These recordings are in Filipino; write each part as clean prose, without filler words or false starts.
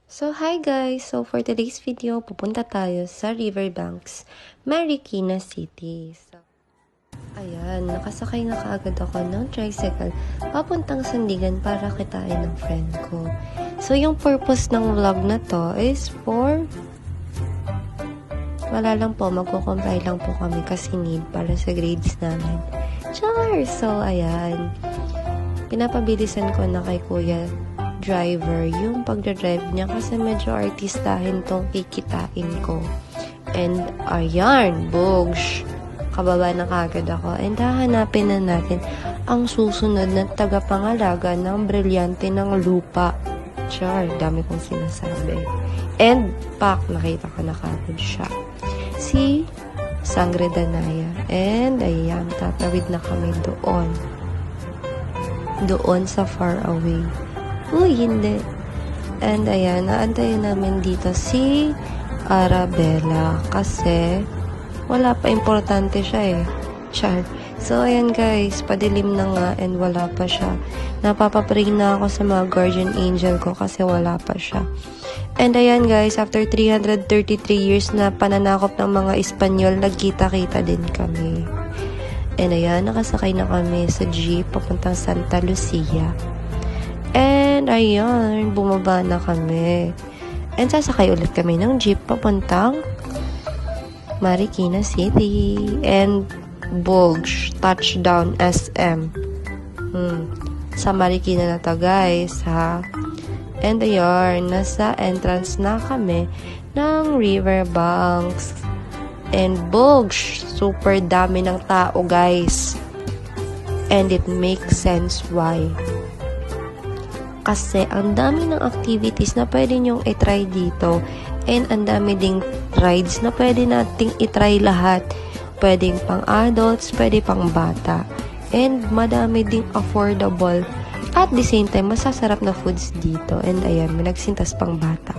So, hi guys! So, for today's video, pupunta tayo sa Riverbanks, Marikina City. So, ayan, nakasakay na kaagad ako ng tricycle papuntang Sandigan para kitain ng friend ko. So, yung purpose ng vlog na to is for wala lang po, magkukumpay lang po kami kasi need para sa grades namin. Char! So, ayan, pinapabilisan ko na kay kuya driver yung pagdadrive niya kasi medyo artistahin tong kikitain ko. And ayan, bogs, kababa na kagad ako. And hahanapin na natin ang susunod na tagapangalaga ng brilyante ng lupa. Char, dami kong sinasabi. And pak, nakita ko na kagad siya. Si Sangre Danaya. And ayan, tatawid na kami doon. Doon sa far away. Uy, hindi. And ayan, naantayin namin dito si Arabella kasi wala pa, importante siya eh. Char. So, ayan guys, padilim na nga and wala pa siya. Napapapray na ako sa mga guardian angel ko kasi wala pa siya. And ayan guys, after 333 years na pananakop ng mga Espanyol, nagkita-kita din kami. And ayan, nakasakay na kami sa jeep papuntang Santa Lucia. And ayan, bumaba na kami. And sasakay ulit kami ng jeep papuntang Marikina City. And Bogs, touchdown SM. Sa Marikina na to guys, ha. And ayan, nasa entrance na kami ng Riverbanks. And Bogs, super dami ng tao guys. And it makes sense why. Kasi ang dami ng activities na pwede nyong itry dito. And ang dami ding rides na pwede nating itry lahat. Pwedeng pang adults, pwede pang bata. And madami ding affordable. At the same time, masasarap na foods dito. And ayan, may nagsintas pang bata.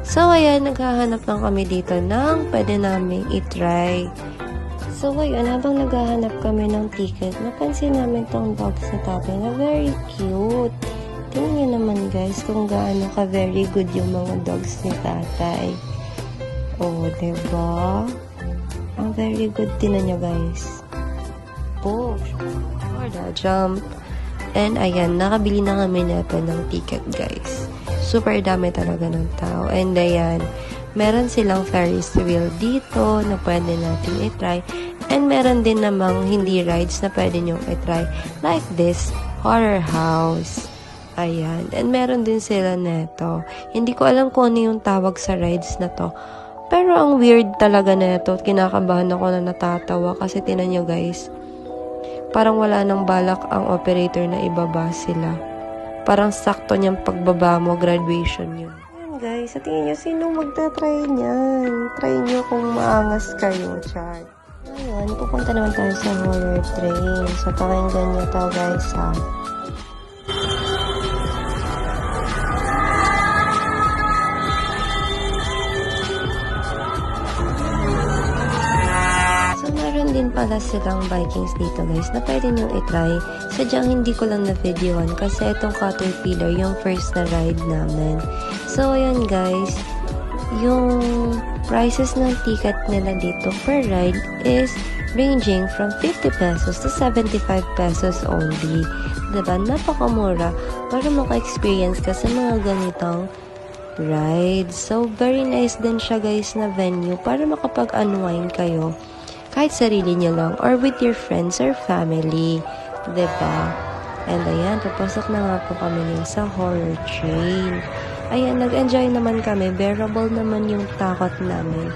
So ayan, naghahanap lang kami dito ng pwede namin itry. So ayan, habang naghahanap kami ng ticket, napansin namin tong dogs ni tatay na very cute. Tingnan nyo naman guys kung gaano ka very good yung mga dogs ni tatay. Oh, diba? Ang very good. Tingnan nyo guys. Oh, for the jump. And ayan, nakabili na kami neto ng ticket guys. Super dami talaga ng tao. And ayan, meron silang Ferris wheel dito na pwede natin itry. And meron din namang hindi rides na pwede nyong itry. Like this, horror house. Ayan. And meron din sila neto. Hindi ko alam kung ano yung tawag sa rides na to. Pero ang weird talaga neto. Kinakabahan ako na natatawa. Kasi tinan nyo guys. Parang wala nang balak ang operator na ibaba sila. Parang sakto niyang pagbaba mo, graduation yun. Ayan guys. Sa tingin nyo, sino magta-try niyan? Try nyo kung maangas kayo, char. Ngayon, pupunta naman tayo sa horror train. So, pakinggan nyo to guys ha. Din pala silang Vikings dito guys na pwede nyo itry. Sadyang hindi ko lang na-videoan kasi itong Caterpillar yung first na ride namin. So ayan guys, yung prices ng ticket nila dito per ride is ranging from 50 pesos to 75 pesos only. Diba? Napakamura para maka-experience ka sa mga ganitong rides. So very nice din siya guys na venue para makapag-unwind kayo. Kahit sarili nyo lang or with your friends or family. Diba? And ayan, papasok na nga po kami sa horror train. Ayan, nag-enjoy naman kami. Bearable naman yung takot namin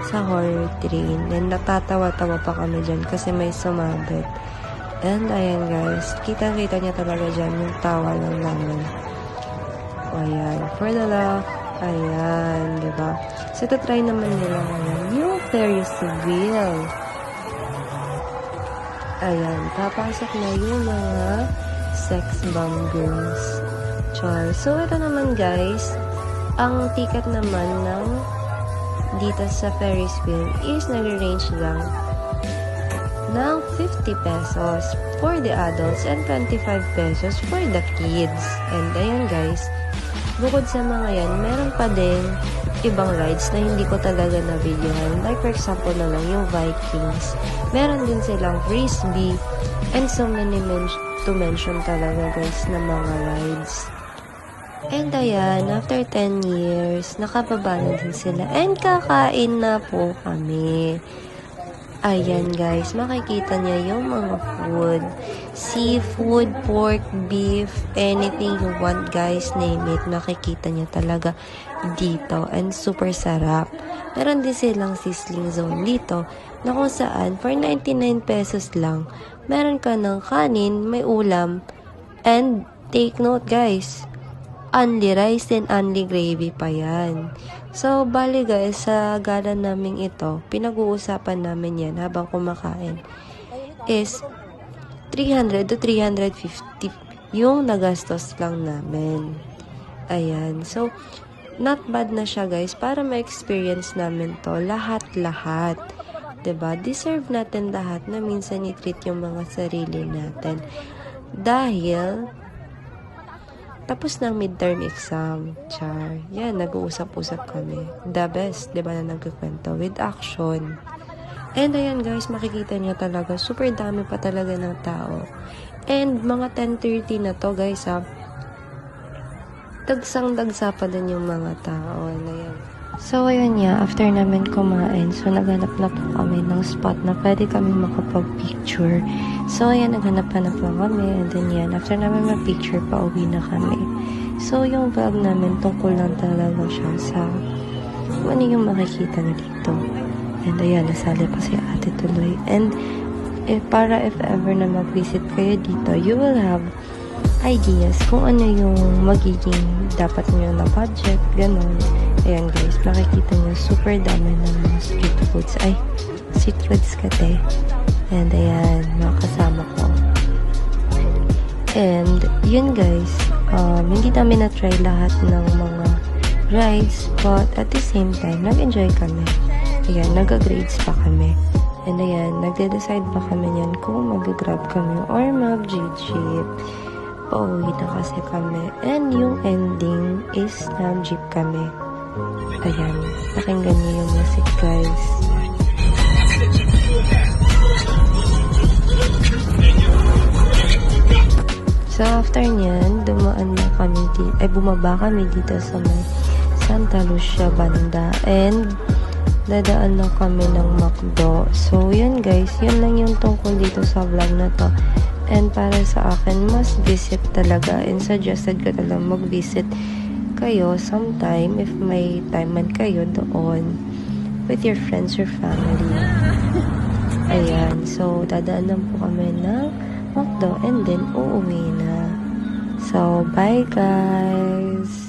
sa horror train. And natatawa-tawa pa kami dyan kasi may sumabit. And ayan guys, kitang-kita niya talaga dyan yung tawa lang namin. Ayan, for the laugh. Ayan, diba? So, try naman nila ngayon yung Ferris wheel. Ayan, papasok na yung mga sex bomb girls. Char. So, ito naman guys, ang ticket naman ng dito sa Ferris wheel is nag-range lang ng 50 pesos for the adults and 25 pesos for the kids. And ayan guys, Bukod sa mga yan, meron pa din ibang rides na hindi ko talaga na-videohan. Like for example na lang yung Vikings. Meron din silang frisbee and so many to mention talaga guys na mga rides. And ayan, after 10 years, nakababa na din sila. And kakain na po kami. Ayan guys, makikita niya yung mga food. Seafood, pork, beef, anything you want guys, name it. Makikita niya talaga dito. And super sarap. Meron din silang sizzling zone dito na kung saan for 99 pesos lang, meron ka ng kanin, may ulam, and take note guys, only rice and only gravy pa yan. So, bali guys, sa gala namin ito, pinag-uusapan namin yan habang kumakain, is 300 to 350 yung nagastos lang namin. Ayan. So, not bad na siya guys para ma-experience namin to lahat-lahat. 'Di ba? Deserve natin lahat na minsan i-treat yung mga sarili natin. Dahil tapos ng midterm exam, char. Yan, nag-uusap-usap kami. The best, di ba, na nagkikwento with action. And ayan guys, makikita niyo talaga, super dami pa talaga ng tao. And mga 10:30 na to guys ha. Dagsang-dagsa pa din yung mga tao. Ayan. So ayun nga, after namin kumain, so naghanap na po kami ng spot na pwede kami makapag-picture. So ayan, naghanap-hanap lang kami. And then yan, after namin mag-picture, pauwi na kami. So yung vlog namin, tungkol lang talaga siya sa kung ano yung makikita na dito. And ayan, nasali pa si ate tuloy. And para if ever na mag-visit kayo dito, you will have ideas kung ano yung magiging dapat nyo na budget, ganun. Ayan guys, makikita nyo super dami ng mga street foods. Ay, street foods kate. And ayan, mga kasama ko. And yun guys, hindi namin na-try lahat ng mga rides, but at the same time, nag-enjoy kami. Ayan, nag-grades pa kami. And ayan, nagde-decide pa kami yan kung mag-grab kami or mag-jeep. Pauwi na kasi kami. And yung ending is nag-jeep kami. Ayan, pakinggan niyo yung music guys. So after nyan, bumaba kami dito sa may Santa Lucia Banda and dadaan na kami ng McDo. So yun guys, yun lang yung tungkol dito sa vlog na to. And para sa akin, mas visit talaga and suggested ko talaga mag-visit kayo sometime if may time man kayo doon with your friends or family. Ayan, so dadaan lang po kami ng McDo and then uuwi na. So, bye guys!